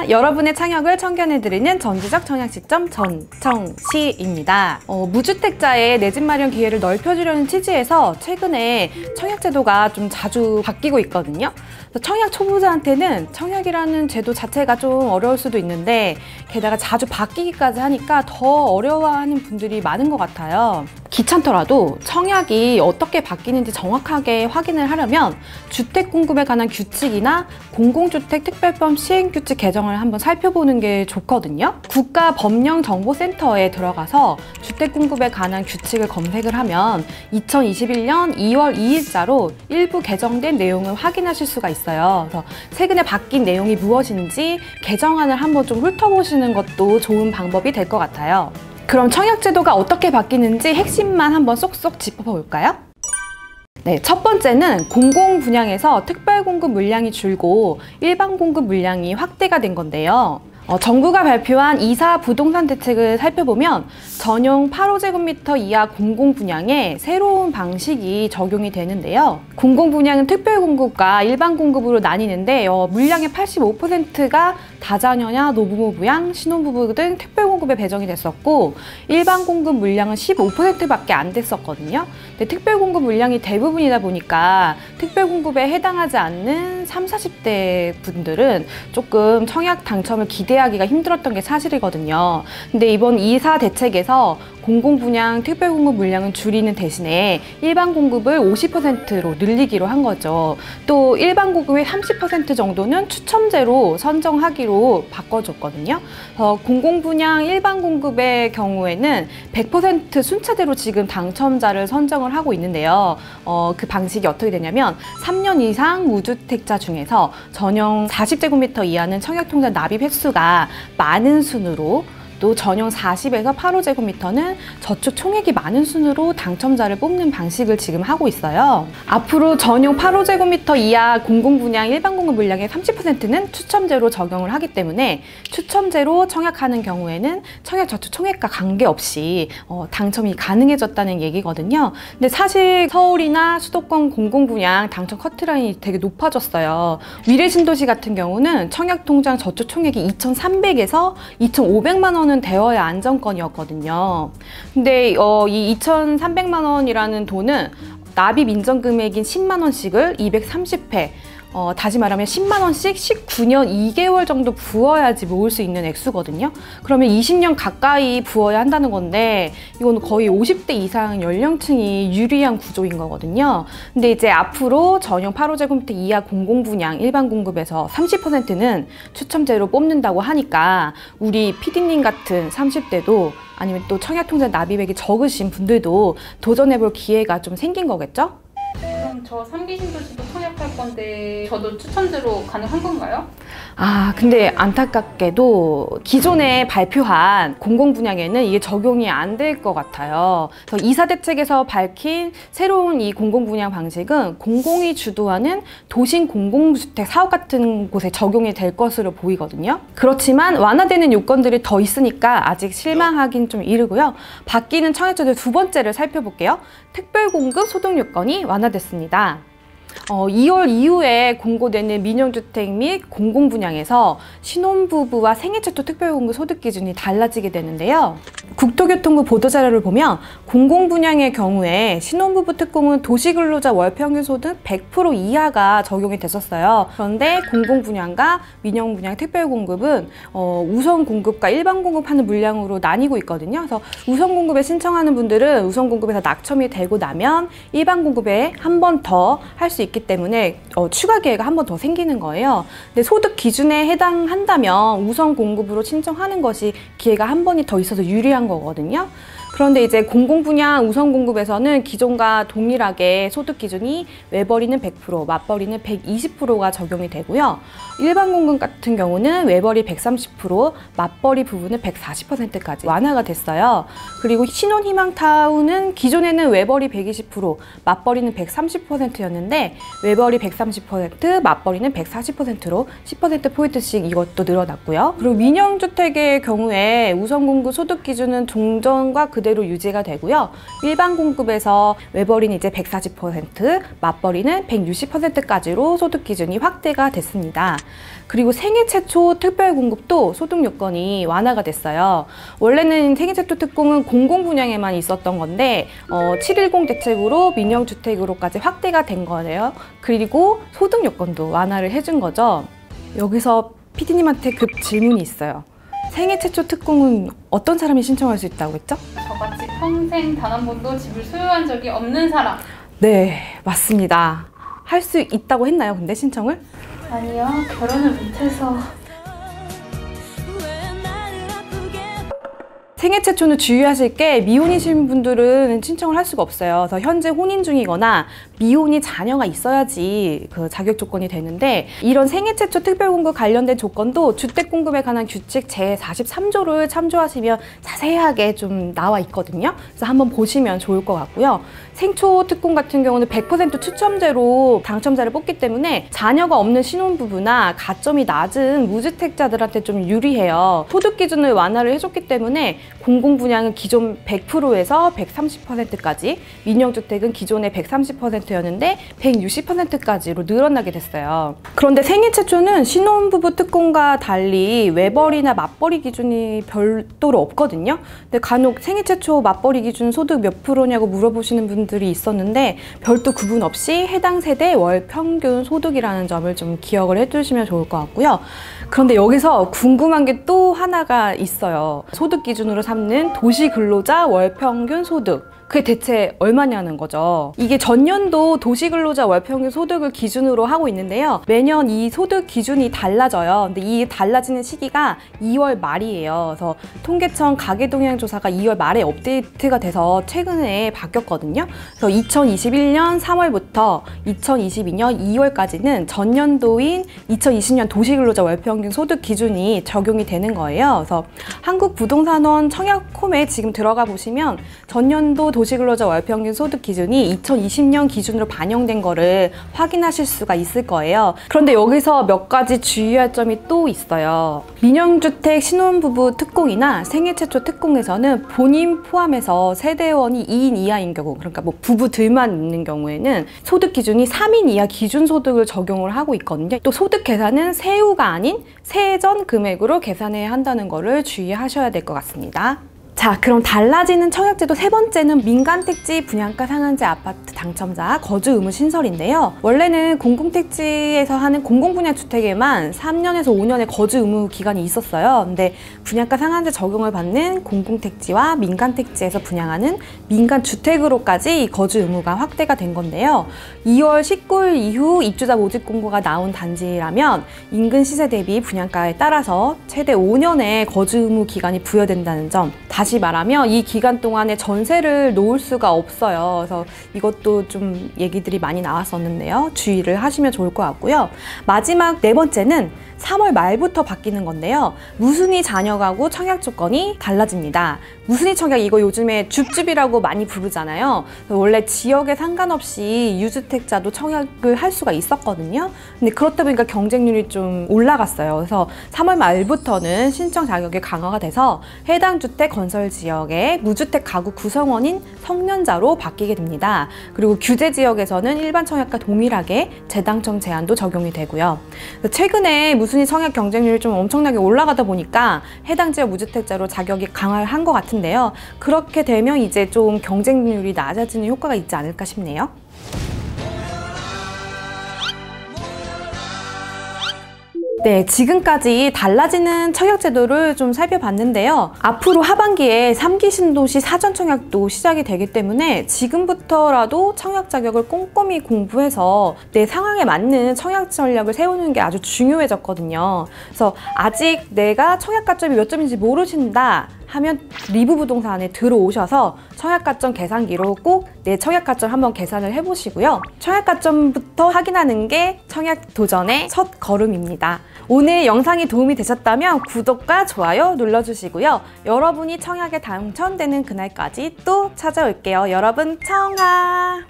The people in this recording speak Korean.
안녕하십니까. 여러분의 창역을 청견해드리는 전지적 청약시점 전청시입니다. 무주택자의 내 집 마련 기회를 넓혀주려는 취지에서 최근에 청약제도가 좀 자주 바뀌고 있거든요. 청약 초보자한테는 청약이라는 제도 자체가 좀 어려울 수도 있는데 게다가 자주 바뀌기까지 하니까 더 어려워하는 분들이 많은 것 같아요. 귀찮더라도 청약이 어떻게 바뀌는지 정확하게 확인을 하려면 주택 공급에 관한 규칙이나 공공주택 특별법 시행규칙 개정을 한번 살펴보는 게 좋거든요. 국가법령정보센터에 들어가서 주택 공급에 관한 규칙을 검색을 하면 2021년 2월 2일자로 일부 개정된 내용을 확인하실 수가 있어요. 그래서 최근에 바뀐 내용이 무엇인지 개정안을 한번 좀 훑어보시는 것도 좋은 방법이 될 것 같아요. 그럼 청약제도가 어떻게 바뀌는지 핵심만 한번 쏙쏙 짚어볼까요? 네, 첫 번째는 공공 분양에서 특별 공급 물량이 줄고 일반 공급 물량이 확대가 된 건데요. 정부가 발표한 2사 부동산 대책을 살펴보면 전용 8호제곱미터 이하 공공분양에 새로운 방식이 적용이 되는데요. 공공분양은 특별공급과 일반공급으로 나뉘는데 물량의 85%가 다자녀냐, 노부모 부양, 신혼부부 등 특별공급에 배정이 됐었고 일반공급 물량은 15%밖에 안 됐었거든요. 근데 특별공급 물량이 대부분이다 보니까 특별공급에 해당하지 않는 30, 40대 분들은 조금 청약 당첨을 기대하기가 힘들었던 게 사실이거든요. 근데 이번 2사 대책에서 공공분양 특별공급 물량은 줄이는 대신에 일반 공급을 50%로 늘리기로 한 거죠. 또 일반 공급의 30% 정도는 추첨제로 선정하기로 바꿔줬거든요. 공공분양 일반 공급의 경우에는 100% 순차대로 지금 당첨자를 선정을 하고 있는데요. 그 방식이 어떻게 되냐면 3년 이상 무주택자 중에서 전용 40제곱미터 이하는 청약통장 납입 횟수가 많은 순으로 또 전용 40에서 8호제곱미터는 저축 총액이 많은 순으로 당첨자를 뽑는 방식을 지금 하고 있어요. 앞으로 전용 8호제곱미터 이하 공공분양 일반공급 물량의 30%는 추첨제로 적용을 하기 때문에 추첨제로 청약하는 경우에는 청약 저축 총액과 관계없이 당첨이 가능해졌다는 얘기거든요. 근데 사실 서울이나 수도권 공공분양 당첨 커트라인이 되게 높아졌어요. 위례신도시 같은 경우는 청약통장 저축 총액이 2,300에서 2,500만 원 되어야 안정권이었거든요. 근데 이 2,300만 원이라는 돈은 납입 인정 금액인 10만 원씩을 230회 다시 말하면 10만 원씩 19년 2개월 정도 부어야지 모을 수 있는 액수거든요. 그러면 20년 가까이 부어야 한다는 건데 이건 거의 50대 이상 연령층이 유리한 구조인 거거든요. 근데 이제 앞으로 전용 8호제곱미터 이하 공공분양 일반 공급에서 30%는 추첨제로 뽑는다고 하니까 우리 PD님 같은 30대도 아니면 또 청약통장 납입액이 적으신 분들도 도전해볼 기회가 좀 생긴 거겠죠? 그럼 저 3기 신도시도 청약할 건데 저도 추첨제로 가능한 건가요? 근데 안타깝게도 기존에 발표한 공공분양에는 이게 적용이 안 될 것 같아요. 그래서 2사 대책에서 밝힌 새로운 이 공공분양 방식은 공공이 주도하는 도심 공공주택 사업 같은 곳에 적용이 될 것으로 보이거든요. 그렇지만 완화되는 요건들이 더 있으니까 아직 실망하긴 좀 이르고요. 바뀌는 청약제도 두 번째를 살펴볼게요. 특별공급 소득 요건이 완화됐습니다. 2월 이후에 공고되는 민영주택 및 공공분양에서 신혼부부와 생애최초 특별공급 소득 기준이 달라지게 되는데요. 국토교통부 보도자료를 보면 공공분양의 경우에 신혼부부 특공은 도시근로자 월평균 소득 100% 이하가 적용이 됐었어요. 그런데 공공분양과 민영분양 특별공급은 우선공급과 일반공급하는 물량으로 나뉘고 있거든요. 그래서 우선공급에 신청하는 분들은 우선공급에서 낙첨이 되고 나면 일반공급에 한 번 더 할 수 있기 때문에 추가 기회가 한 번 더 생기는 거예요. 근데 소득 기준에 해당한다면 우선 공급으로 신청하는 것이 기회가 한 번이 더 있어서 유리한 거거든요. 그런데 이제 공공분양 우선 공급에서는 기존과 동일하게 소득 기준이 외벌이는 100%, 맞벌이는 120%가 적용이 되고요. 일반 공급 같은 경우는 외벌이 130%, 맞벌이 부부는 140%까지 완화가 됐어요. 그리고 신혼희망타운은 기존에는 외벌이 120%, 맞벌이는 130%였는데 외벌이 130%, 맞벌이는 140%로 10%포인트씩 이것도 늘어났고요. 그리고 민영주택의 경우에 우선 공급 소득 기준은 종전과 그 그대로 유지가 되고요. 일반 공급에서 외벌이는 이제 140%, 맞벌이는 160%까지로 소득 기준이 확대가 됐습니다. 그리고 생애 최초 특별 공급도 소득 요건이 완화가 됐어요. 원래는 생애 최초 특공은 공공 분양에만 있었던 건데 710 대책으로 민영주택으로까지 확대가 된 거네요. 그리고 소득 요건도 완화를 해준 거죠. 여기서 PD님한테 급 질문이 있어요. 생애 최초 특공은 어떤 사람이 신청할 수 있다고 했죠? 저같이 평생 단 한 번도 집을 소유한 적이 없는 사람. 네, 맞습니다. 할 수 있다고 했나요, 근데 신청을? 아니요, 결혼을 못해서. 생애 최초는 주의하실 게 미혼이신 분들은 신청을 할 수가 없어요. 그래서 현재 혼인 중이거나 미혼이 자녀가 있어야지 그 자격 조건이 되는데 이런 생애 최초 특별공급 관련된 조건도 주택공급에 관한 규칙 제43조를 참조하시면 자세하게 좀 나와 있거든요. 그래서 한번 보시면 좋을 것 같고요. 생초 특공 같은 경우는 100% 추첨제로 당첨자를 뽑기 때문에 자녀가 없는 신혼부부나 가점이 낮은 무주택자들한테 좀 유리해요. 소득 기준을 완화를 해줬기 때문에 공공분양은 기존 100%에서 130%까지, 민영주택은 기존의 130%였는데 160%까지로 늘어나게 됐어요. 그런데 생애 최초는 신혼부부 특공과 달리 외벌이나 맞벌이 기준이 별도로 없거든요. 근데 간혹 생애 최초 맞벌이 기준 소득 몇 프로냐고 물어보시는 분들이 있었는데 별도 구분 없이 해당 세대 월 평균 소득이라는 점을 좀 기억을 해두시면 좋을 것 같고요. 그런데 여기서 궁금한 게 또 하나가 있어요. 소득 기준으로 삼는 도시근로자 월평균 소득. 그게 대체 얼마냐는 거죠. 이게 전년도 도시근로자 월평균 소득을 기준으로 하고 있는데요. 매년 이 소득 기준이 달라져요. 근데 이 달라지는 시기가 2월 말이에요. 그래서 통계청 가계동향조사가 2월 말에 업데이트가 돼서 최근에 바뀌었거든요. 그래서 2021년 3월부터 2022년 2월까지는 전년도인 2020년 도시근로자 월평균 소득 기준이 적용이 되는 거예요. 그래서 한국부동산원 청약홈에 지금 들어가 보시면 전년도 도시근로자 월평균 소득 기준이 2020년 기준으로 반영된 거를 확인하실 수가 있을 거예요. 그런데 여기서 몇 가지 주의할 점이 또 있어요. 민영주택 신혼부부 특공이나 생애 최초 특공에서는 본인 포함해서 세대원이 2인 이하인 경우, 그러니까 뭐 부부들만 있는 경우에는 소득 기준이 3인 이하 기준 소득을 적용을 하고 있거든요. 또 소득 계산은 세후가 아닌 세전 금액으로 계산해야 한다는 거를 주의하셔야 될 것 같습니다. 자, 그럼 달라지는 청약제도 세 번째는 민간택지 분양가 상한제 아파트 당첨자 거주 의무 신설인데요. 원래는 공공택지에서 하는 공공분양주택에만 3년에서 5년의 거주 의무 기간이 있었어요. 근데 분양가 상한제 적용을 받는 공공택지와 민간택지에서 분양하는 민간주택으로까지 이 거주 의무가 확대가 된 건데요. 2월 19일 이후 입주자 모집 공고가 나온 단지라면 인근 시세 대비 분양가에 따라서 최대 5년의 거주 의무 기간이 부여된다는 점, 다시 말하면 이 기간 동안에 전세를 놓을 수가 없어요. 그래서 이것도 좀 얘기들이 많이 나왔었는데요. 주의를 하시면 좋을 것 같고요. 마지막 네 번째는 3월 말부터 바뀌는 건데요. 무순위 자녀 가구 청약 조건이 달라집니다. 무순위 청약, 이거 요즘에 줍줍이라고 많이 부르잖아요. 원래 지역에 상관없이 유주택자도 청약을 할 수가 있었거든요. 근데 그렇다 보니까 경쟁률이 좀 올라갔어요. 그래서 3월 말부터는 신청 자격이 강화가 돼서 해당 주택 건설 지역의 무주택 가구 구성원인 성년자로 바뀌게 됩니다. 그리고 규제 지역에서는 일반 청약과 동일하게 재당첨 제한도 적용이 되고요. 최근에 무순위 청약 경쟁률이 좀 엄청나게 올라가다 보니까 해당 지역 무주택자로 자격이 강화한 것 같은데요. 그렇게 되면 이제 좀 경쟁률이 낮아지는 효과가 있지 않을까 싶네요. 네, 지금까지 달라지는 청약제도를 좀 살펴봤는데요. 앞으로 하반기에 3기 신도시 사전 청약도 시작이 되기 때문에 지금부터라도 청약 자격을 꼼꼼히 공부해서 내 상황에 맞는 청약 전략을 세우는 게 아주 중요해졌거든요. 그래서 아직 내가 청약 가점이 몇 점인지 모르신다 하면 리브부동산에 들어오셔서 청약가점 계산기로 꼭 내 청약가점 한번 계산을 해보시고요. 청약가점부터 확인하는 게 청약 도전의 첫 걸음입니다. 오늘 영상이 도움이 되셨다면 구독과 좋아요 눌러주시고요. 여러분이 청약에 당첨되는 그날까지 또 찾아올게요. 여러분 청아!